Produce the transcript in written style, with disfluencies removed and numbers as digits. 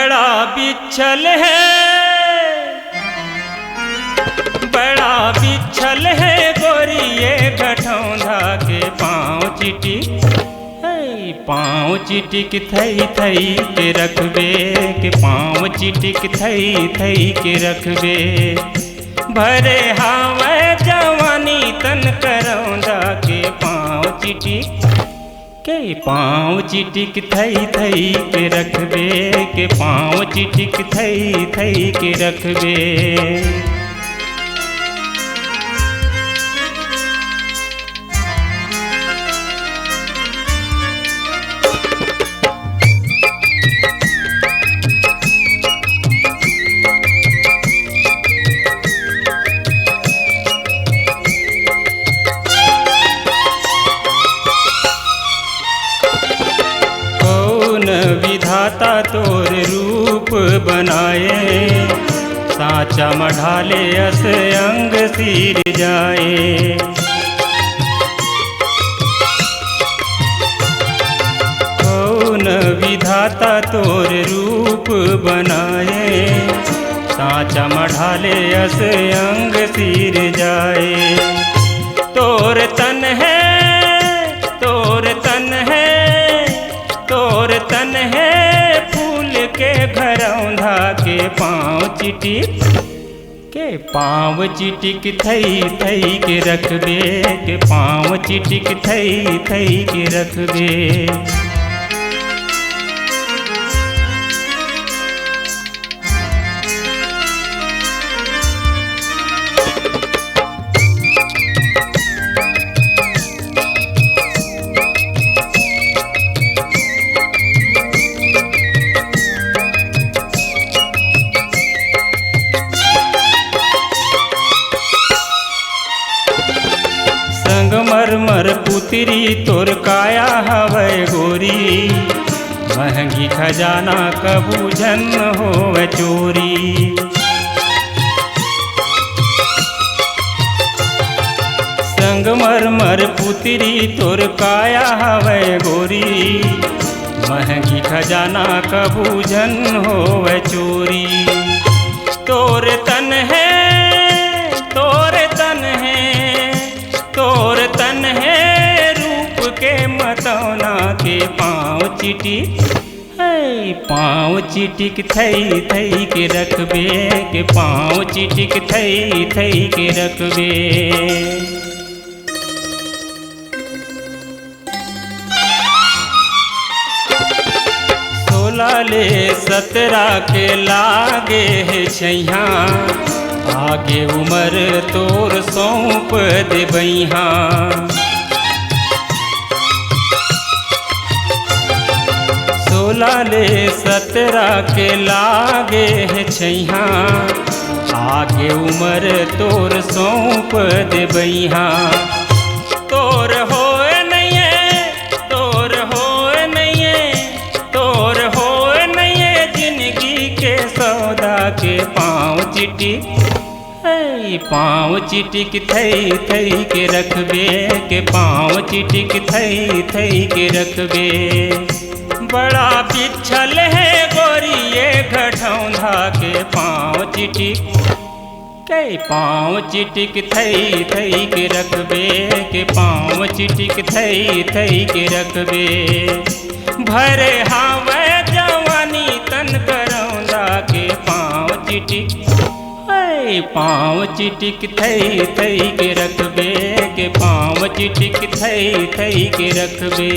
बड़ा बिछल है, बड़ा बिछल है गोरिये गठौंधा के पाँव चिटिक, पाँव चिटिक थई थई के रखबे, के पाँव चिटिक थई थई के रखबे। भरे हावे जवानी तन करौंधा के पाँव चिटिक, के पाँव चिटिक थई थई के रखबे, के पाँव चिटिक थई थई के रखबे। विधाता तोर रूप बनाए, साचा मढ़ाले अस अंग सिर जाए। कौन विधाता तोर रूप बनाए, साचा मढ़ाले अस अंग सिर जाए। तोर तन है, तोर तन है, तोर तन है फूल के घरौंधा के पाँव चिटिक, के पाँव चिटिक थई थई के रखबे, के पाँव चिटिक थई थई के रखबे। संगमरमर पुतरी तोर काया हवै गोरी, महंगी खजाना कबू झन होवे चोरी। संगमरमर पुतरी तोर काया हवै गोरी, महंगी खजाना कबू झन होवे चोरी। तोर तन है, तोर तन है, तोर तन है रूप के मतौना के पाँव चिटिक, पाँव चिटिक थई थई के रखबे, के पाँव चिटिक थई थई के रखबे। सोलाले 17 के लागे है छैया, आगे उमर तोर सौंप देबैहा। 16 17 के लागे है छैया, आगे उमर तोर सौंप देबैहा। तोर होए नैये, तोर होए नैये, तोर होए नैये जिंदगी के सौदा के पाँव चिटिक, पाँव चिटिक थई थई के रखबे, के पाँव चिटिक थई थई के रखबे। बड़ा बिछल है गोरिये गठौंधा के पाँव चिटिक, के पाँव चिटिक थई थई के रखबे, के पाँव चिटिक थई थई के रखबे। भरे हावे जवानी तन करौंधा के पाँव चिटिक, पाँव चिटिक थई थई के रखबे, के पाँव चिटिक थई थई के रखबे।